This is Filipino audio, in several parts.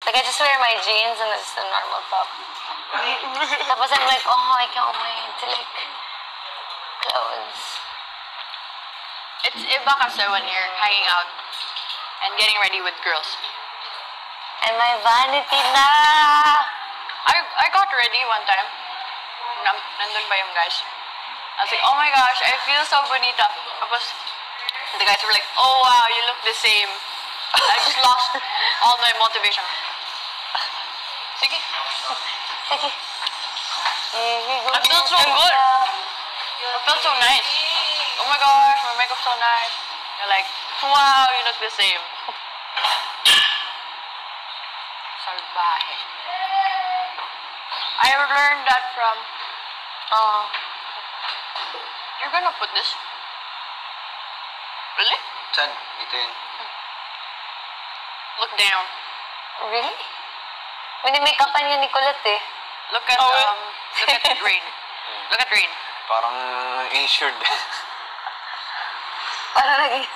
Like, I just wear my jeans and it's a normal top. Tapos I'm like, oh, I can't wait to like clothes. It's iba kasi when you're hanging out and getting ready with girls. And my vanity na! I got ready one time. Nandun ba yung guys? I was like, oh my gosh, I feel so bonita. Tapos, the guys were like, oh wow, you look the same. I just lost all my motivation. Sige. Sige. I felt so good. I felt so nice. Oh my gosh, my makeup's so nice. You're like, wow, you look the same. Salvaje. I learned that from... You're gonna put this? Really? Saan? Ito yun. Look down. Really? Mini-makeupan yun ni Colette eh. Look at Rain. Look at Rain. Parang insured. Parang naging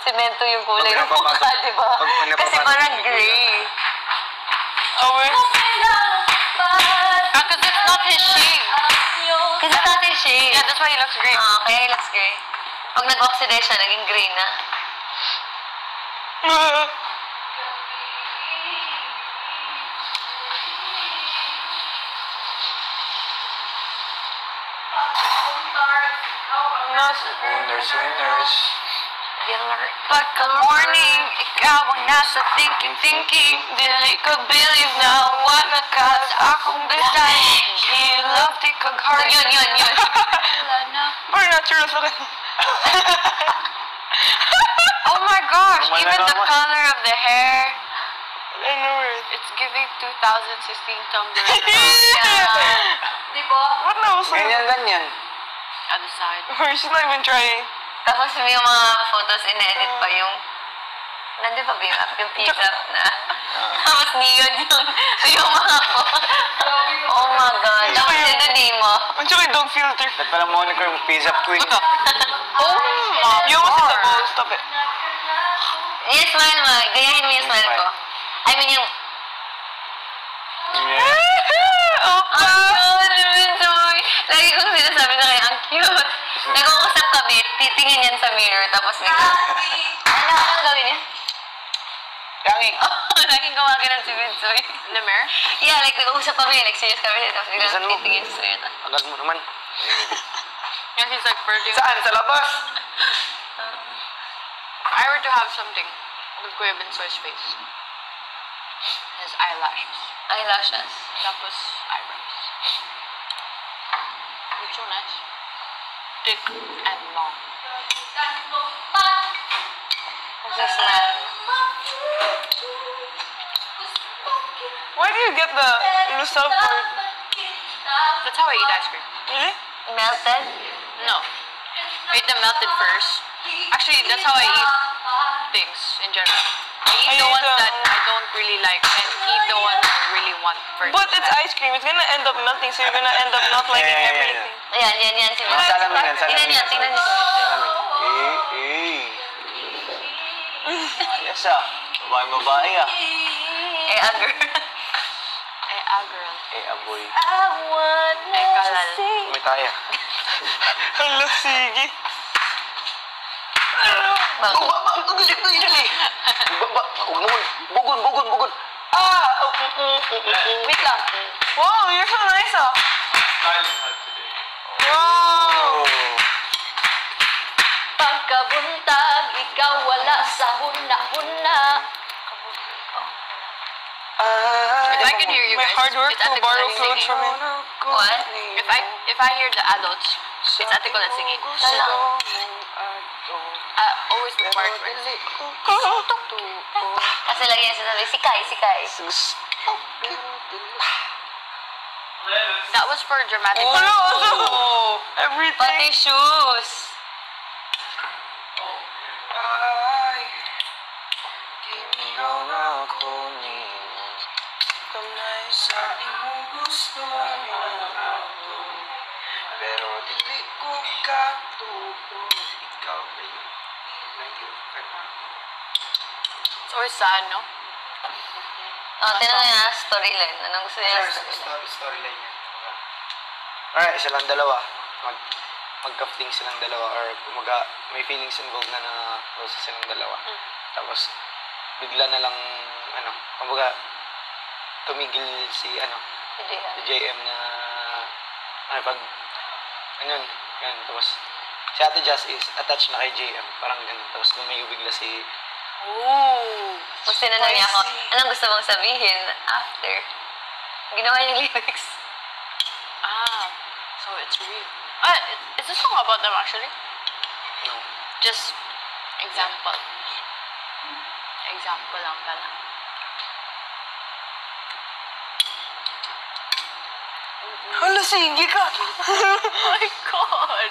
semento yung kulay ng mukha, di ba? Kasi parang gray. Because it's not his shade. Kasi it's not his shade. Yeah, that's why he looks gray. Okay, he looks gray. Pag nag-oxidize siya, naging gray na. Winners. Pagka morning, ikaw ang nasa thinking. Dili ko believe na what na cause akong design. You love the kag-heart. Yun. Wala na. Or natural sa kanya. Oh my gosh, even the color of the hair. I know it. It's giving 2016 Tumblr. Di ba? What else? Ganyan. Other side. Or she's not even trying. Tapos may yung mga photos in-edit pa yung... Nandun pa ba yung pizza na? Tapos neon yung mga oh my God. Tapos yun na di mo. Ang tsaka yung dog filter. Ba't pala moniker yung pizza queen? Ito. Oh my You almost hit the ball. Stop it. Yung smile mo. Gayahin mo yung smile ko. I mean yung... Oh, Ang cute! Joy! Lagi kong sinasabi na kayo, ang cute. Nag-uusap kami, titingin yan sa mirror, tapos bigla. Anong gawin niya? Yangik. Laging gumagano'n si Vinsoy. In the mirror? Yeah, like nag-uusap kami, like serious kami, tapos bigla titingin sa mirror. Agad mo naman. Yeah, he's like flirting. Saan? Sa labas? If I were to have something with Kuya Binsoy's face, his eyelashes, Eyelashes. tapos eyebrows. It's so nice. Thick and long. What's this smile? why do you get the Lucel part? That's how I eat ice cream. Really? Melted? No. I eat the melted first. Actually, that's how I eat things in general. I eat the ones that I don't really like and eat the ones I really want first. But it's ice cream. It's gonna end up melting, so you're gonna end up not liking Yeah. everything. Ayan, si Vinsoy. Salamin yan. Tingnan niyo si Ayos ah. Babae ah. Eh, a girl. a girl. Aboy. Kalal. May tayo. Hello, sige. Ang galit na yun eh. Bugon. Wait lang. Wow, you're so nice, ah. Wow. Pagkabuntag, ikaw wala sa huna-huna. If I can hear you My guys, hard work it's to Ate borrow Colette clothes singing. from him. What? If I hear the adults, it's Ate Colette singing. Talang. Always the part where it's Kasi lagi niya sinasabi, sikay. that was for dramatic. Oh, everything. Pati shoes. Pero dili ko katuto, ikaw rin. It's always sad, no? tinanong niya storyline. Anong gusto niya storyline? Storyline niya. Alright, silang dalawa. Magka-fling silang dalawa or may feelings involved na process silang dalawa. Tapos, bigla na lang, kumbaga, tumigil si JM na, yan. Tapos, si Ate Jazz is attached na kay JM. Parang ganun. Tapos, lumayo bigla si... Oh. Tapos tinanong niya ako, anong gusto mong sabihin after? Ginawa niya yung lyrics. So it's real. Is this song about them actually? No. Just example. Example lang pala. Hala, sige ka. Oh my god.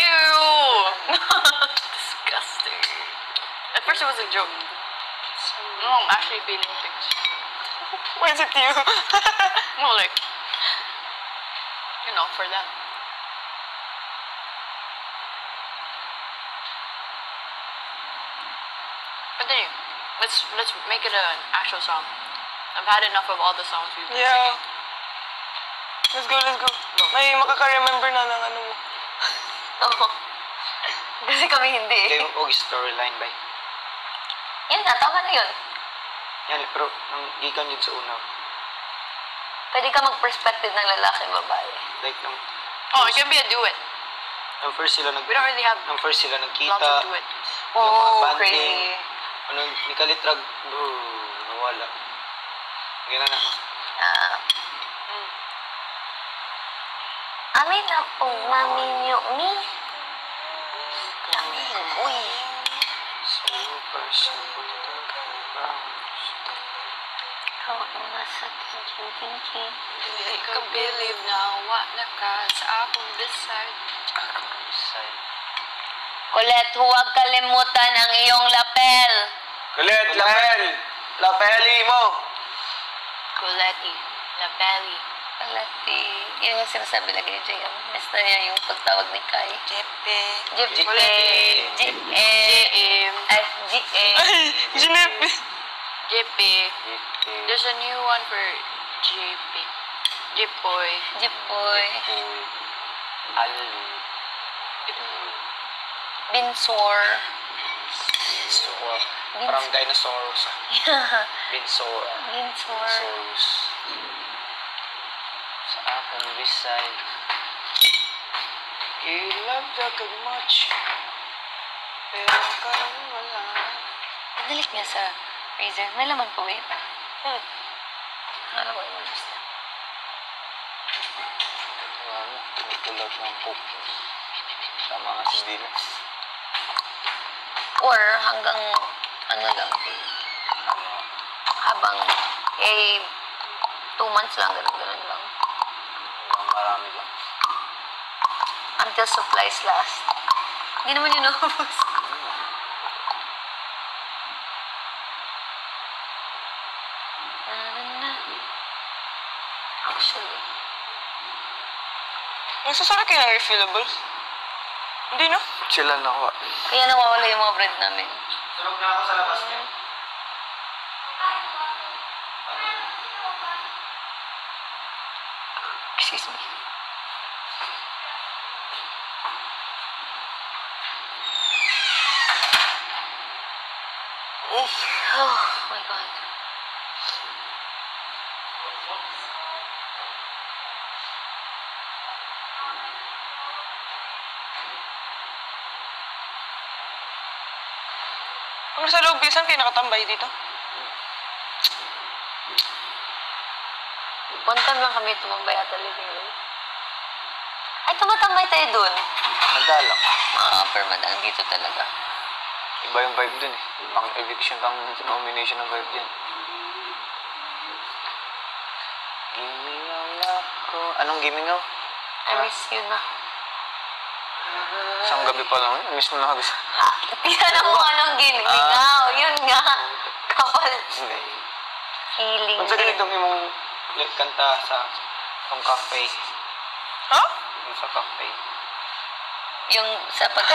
Ew. Disgusting. At first it was a joke. No, I'm actually feeling things. Why is it you? No, like, for them. Continue. Let's make it an actual song. I've had enough of all the songs we've been Yeah. singing. Let's go. May makaka-remember na ng ano mo. Oo. Kasi kami hindi. Kaya huwag storyline ba? Yan na, tama na yun. Yan, pero nang gikan yun sa una. Pwede ka mag-perspective ng lalaki at babae. Like, Oh, it can be a duet. nang first sila We don't really have nang first sila lots nagkita, of duets. yung mga Oh, banding, crazy. ni Kalitrag, nawala. Ganyan na. Amin na po, maminyo mi. Amin, uy. Super simple. Ikaw ang nasa kinkin. Hindi ka believe na wa na ka sa akong beside. Colette, huwag kalimutan ang iyong lapel. Kulit, lapel! Lapeli mo! Coletti. Lapelli. Colette, yun yung sinasabi lagi ni JM. Miss na niya yung pagtawag ni Kai. Jepe. Jepe. Jepe. JM. Ay, G.A. Ay, Jepe. JP. There's a new one for JP. Jipoy. Jipoy. Alu. Binsor. Binsor. Parang dinosaurs. Binsor. Binsor. Binsors. Sa akong beside. You love the good much. Pero karang wala. Nalik niya sa freezer. May laman po ba yun? Ano ba yun? Ano? Tumutulog ng coke. Sa mga sindilas. Or hanggang ano lang. Habang 2 months lang. Ganun lang. Marami lang. Until supplies last. Hindi naman yun naubos. Actually. Nagsasara kayo ng refillables? Hindi, no? Sila nakuha. Kaya nawawala yung mga bread namin. Tulog na ako sa labas niya. Excuse me. Oh my God. Kung sa loob, bisan kayo nakatambay dito? One time lang kami tumambay at living room. Ay, tumatambay tayo dun. Madalak. Permanent. Dito talaga. Iba yung vibe dun eh. Pang eviction, pang nomination ng vibe dyan. Gimingaw na ako. Anong gimingaw? I miss you na. Isang gabi pa lang. Miss mo na ako. Tinanong mo anong ginmingaw. Yun nga. Kapal. Hindi. Feeling Kung sa ganitong imong kanta sa tong cafe. Ha? Yung sa cafe. Yung sa pag...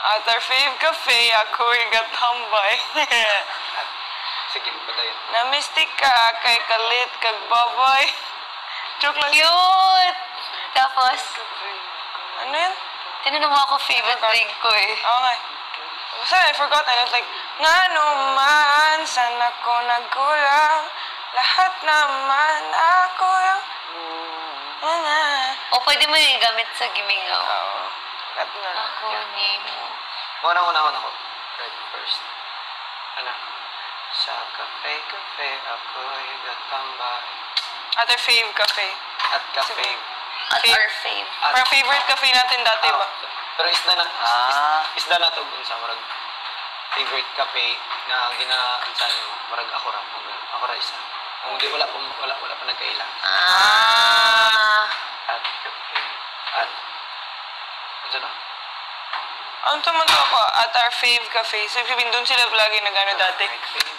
At our fave cafe, ako'y gatambay. Sige, padayon. Na-mystic ka, kay kalit, kag baboy. Joke lang. Cute! Tapos, Ano yun? tinanong mo ako favorite drink ko eh. Oo nga. Basta I forgot. And it's like, nga naman, sana ko nagkulang. Lahat naman ako lang. O pwede mo yung gamit sa gimingaw. Oo. Lahat na lang. Ako ni mo. Una ako. Right, first. Ano? Sa cafe, ako'y gatambay. Other fave cafe. At cafe. At our fave. Parang favorite cafe natin dati ba? Pero isda na to kung sa marag favorite cafe na ginaansan mo. Marag ako ra isa. Kung di wala pa nagkaila. At cafe. At ano na? Ang tumunto ako at our fave cafe. So, ibig doon sila lagi nag-ano dati. Cafe.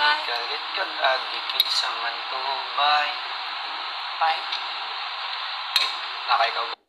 Galit kag agikin sa mantubay. Bye. Nakaikaw.